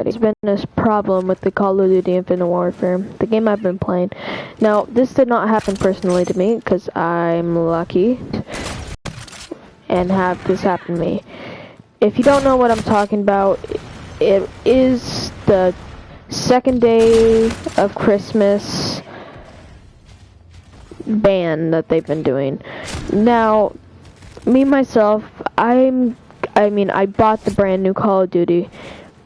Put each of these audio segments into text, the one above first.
There's been this problem with the Call of Duty Infinite Warfare, the game I've been playing. Now, this did not happen personally to me, because I'm lucky and have this happen to me. If you don't know what I'm talking about, it is the second day of Christmas ban that they've been doing. Now, me myself, I bought the brand new Call of Duty,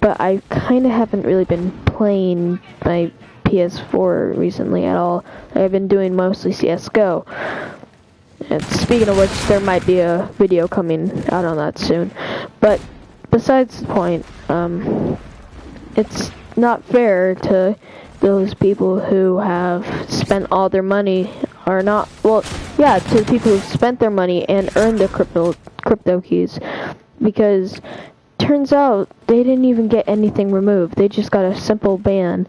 but I kind of haven't really been playing my PS4 recently at all. I've been doing mostly CSGO. And speaking of which, there might be a video coming out on that soon. But besides the point, it's not fair to those people who have spent all their money, or not, well, yeah, to the people who've spent their money and earned their crypto keys, because turns out they didn't even get anything removed. They just got a simple ban.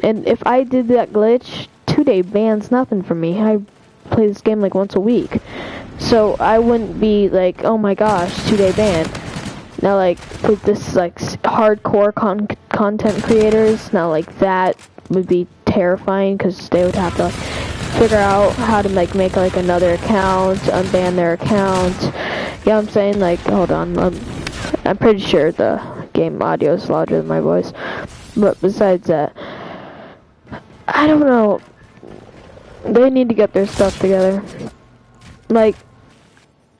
And if I did that glitch, 2-day ban's nothing for me. I play this game like once a week. So I wouldn't be like, oh my gosh, 2-day ban. Now, like, with this, like, hardcore content creators, now, like, that would be terrifying, because they would have to, like, figure out how to, like, make, like, another account, unban their account. You know what I'm saying? Like, hold on, I'm pretty sure the game audio is louder than my voice. But besides that, I don't know. They need to get their stuff together. Like,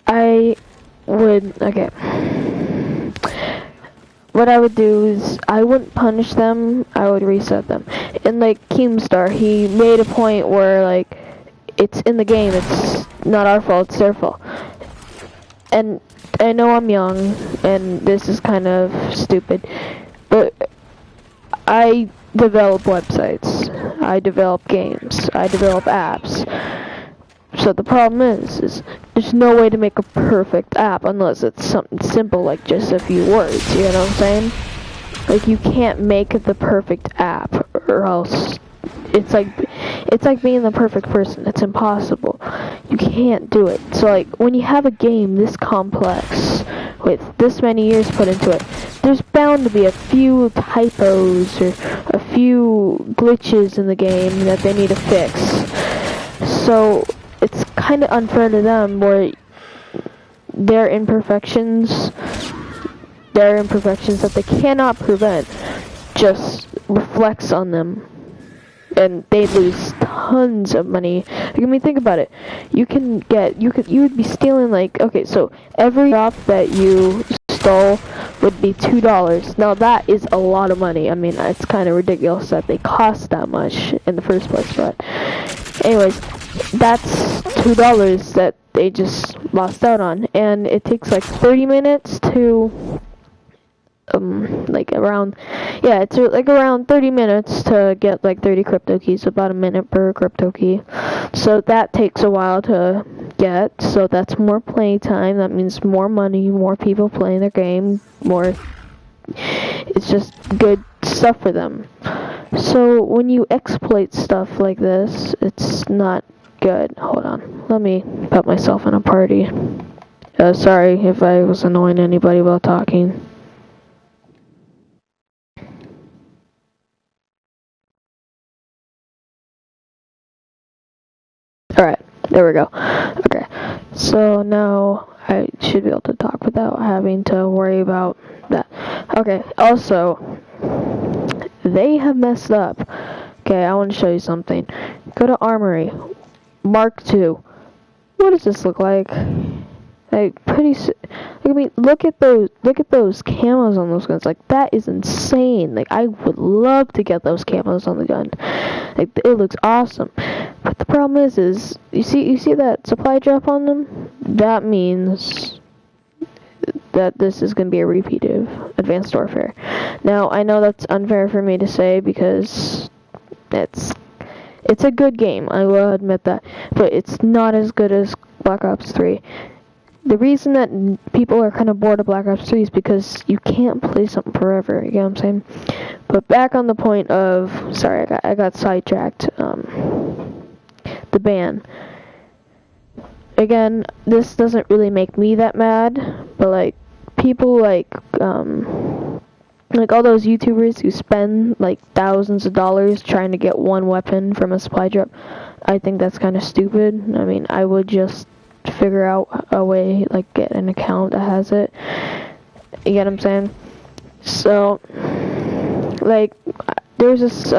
okay. What I would do is, I wouldn't punish them, I would reset them. And like Keemstar, he made a point where, like, it's in the game, it's not our fault, it's their fault. And I know I'm young, and this is kind of stupid, but I develop websites, I develop games, I develop apps. So the problem is there's no way to make a perfect app unless it's something simple like just a few words, you know what I'm saying? Like, you can't make the perfect app, or else it's like being the perfect person. It's impossible. You can't do it. So like, when you have a game this complex with this many years put into it, there's bound to be a few typos or a few glitches in the game that they need to fix. So it's kind of unfair to them, where their imperfections that they cannot prevent just reflects on them, and they lose tons of money. I mean, think about it. You would be stealing, like, okay, so every drop that you stole would be $2. Now that is a lot of money. I mean, it's kind of ridiculous that they cost that much in the first place, but anyways, that's $2 that they just lost out on, and it takes like 30 minutes to it's like around 30 minutes to get like 30 crypto keys, about a minute per crypto key. So that takes a while to get, so that's more play time, that means more money, more people playing their game, more, it's just good stuff for them. So when you exploit stuff like this, it's not good. Hold on, let me put myself in a party. Sorry if I was annoying anybody while talking. Alright, there we go. Okay, so now I should be able to talk without having to worry about that. Okay, also, they have messed up. Okay, I want to show you something. Go to Armory. Mark II. What does this look like? Like, I mean, look at those camos on those guns. Like, that is insane. Like, I would love to get those camos on the gun. Like, it looks awesome. But the problem is you see that supply drop on them? That means that this is going to be a repeat of Advanced Warfare. Now, I know that's unfair for me to say, because it's a good game, I will admit that, but it's not as good as Black Ops 3. The reason that people are kind of bored of Black Ops 3 is because you can't play something forever, you know what I'm saying? But back on the point of, sorry, I got sidetracked, the ban. Again, this doesn't really make me that mad, but like, people like, like all those YouTubers who spend like thousands of dollars trying to get one weapon from a supply drop, I think that's kind of stupid. I mean, I would just figure out a way, like get an account that has it. You get what I'm saying? So, like, there's this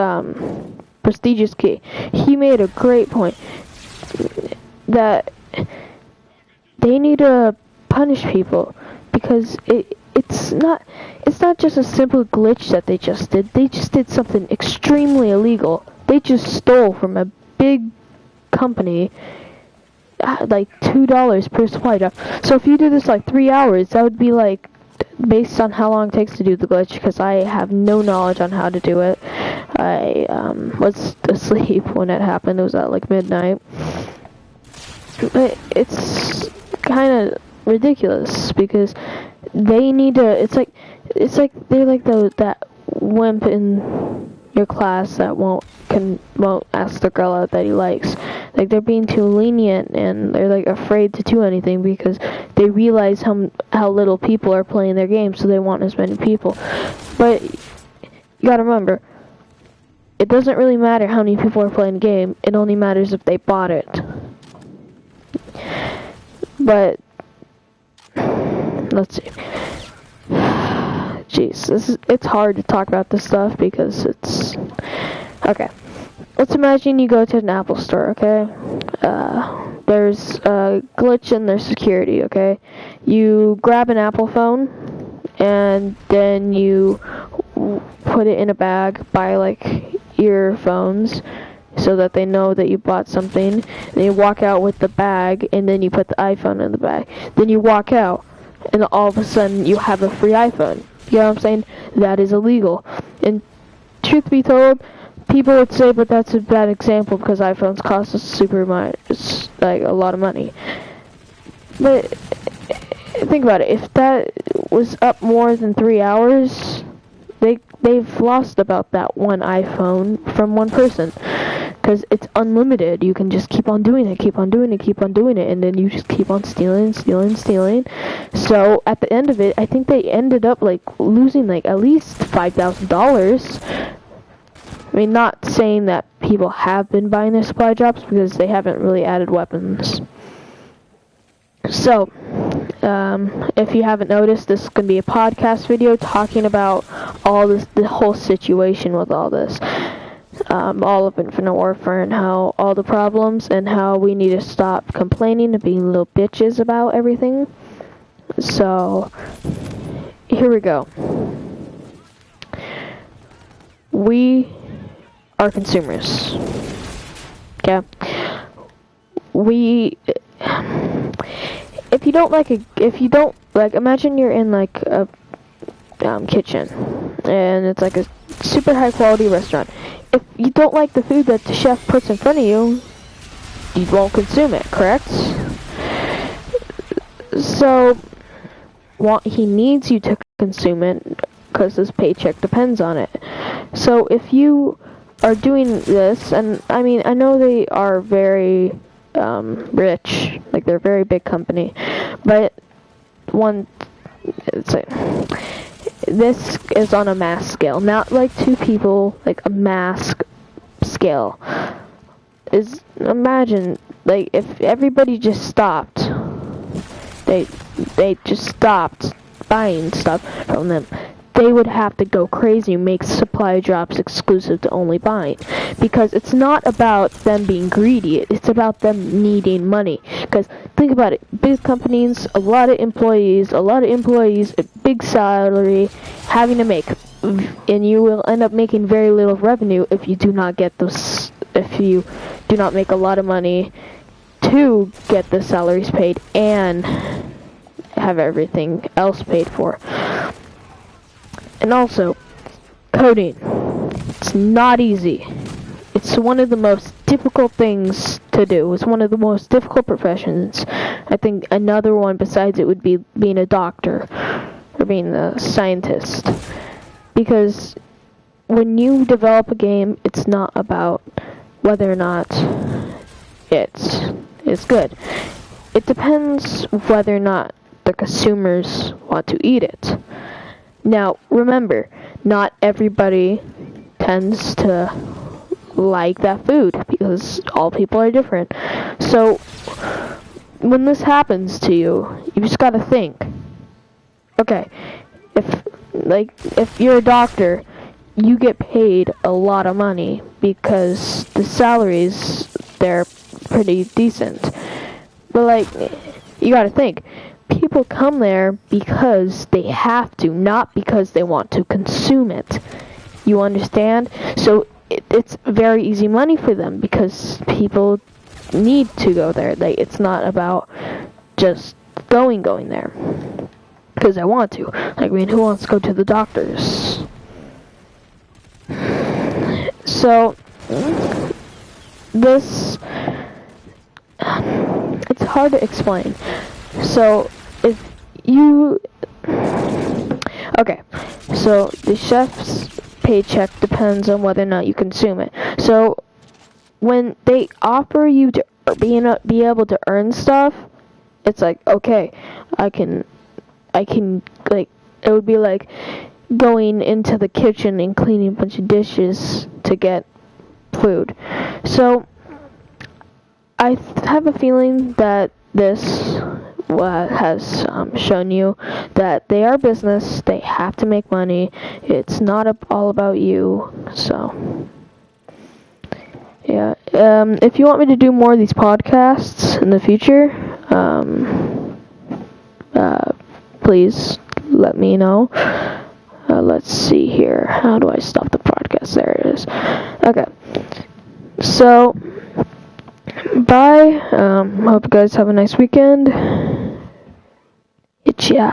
prestigious kid. He made a great point that they need to punish people because it's not just a simple glitch that they just did. They just did something extremely illegal. They just stole from a big company like $2 per supply drop. So if you do this like 3 hours, that would be like, based on how long it takes to do the glitch, because I have no knowledge on how to do it. I was asleep when it happened. It was at like midnight. But it's kind of ridiculous because they need to. It's like they're like that wimp in your class that won't ask the girl out that he likes. Like, they're being too lenient and they're like afraid to do anything because they realize how little people are playing their game, so they want as many people. But you gotta remember, it doesn't really matter how many people are playing the game. It only matters if they bought it. But let's see. Jeez, it's hard to talk about this stuff because it's okay. Let's imagine you go to an Apple store, okay? There's a glitch in their security, okay? You grab an Apple phone, and then you put it in a bag by, like, earphones, so that they know that you bought something. Then you walk out with the bag, and then you put the iPhone in the bag. Then you walk out, and all of a sudden you have a free iPhone. You know what I'm saying? That is illegal. And truth be told, people would say, but that's a bad example because iPhones cost us super much, like a lot of money. But think about it. If that was up more than 3 hours, they've lost about that one iPhone from one person because it's unlimited. You can just keep on doing it, and then you just keep on stealing. So at the end of it, I think they ended up like losing like at least $5,000. I mean, not saying that people have been buying their supply drops because they haven't really added weapons. So, if you haven't noticed, this is going to be a podcast video talking about all this, the whole situation with all this. All of Infinite Warfare and how all the problems and how we need to stop complaining and being little bitches about everything. So, here we go. We are consumers. Okay? If you don't like, imagine you're in like a kitchen, and it's like a super high quality restaurant. If you don't like the food that the chef puts in front of you, you won't consume it, correct? So, he needs you to consume it because his paycheck depends on it. So if you are doing this, and I mean, I know they are very rich, like they're a very big company, but this is on a mass scale, not like two people, like a mass scale. Imagine, like, if everybody just stopped, they just stopped buying stuff from them, they would have to go crazy and make supply drops exclusive to only buying. Because it's not about them being greedy, it's about them needing money. Because think about it, big companies, a lot of employees, a big salary, having to make, and you will end up making very little revenue if you do not get those, if you do not make a lot of money to get the salaries paid and have everything else paid for. And also, coding. It's not easy. It's one of the most difficult things to do. It's one of the most difficult professions. I think another one besides it would be being a doctor or being a scientist. Because when you develop a game, it's not about whether or not it's good. It depends whether or not the consumers want to eat it. Now, remember, not everybody tends to like that food because all people are different. So when this happens to you, you just gotta think, okay, if you're a doctor, you get paid a lot of money because the salaries, they're pretty decent. But like, you gotta think, people come there because they have to, not because they want to consume it. You understand? So it's very easy money for them because people need to go there. Like, it's not about just going there because I want to. I mean, who wants to go to the doctors? So this, it's hard to explain. So if you, okay, so the chef's paycheck depends on whether or not you consume it. So when they offer you to be able to earn stuff, it's like, okay, I can like, it would be like going into the kitchen and cleaning a bunch of dishes to get food. So I have a feeling that this has shown you that they are business, they have to make money, it's not all about you. So yeah, if you want me to do more of these podcasts in the future, please let me know. Let's see here. How do I stop the podcast? There it is. Okay. So, bye. Hope you guys have a nice weekend. Yeah.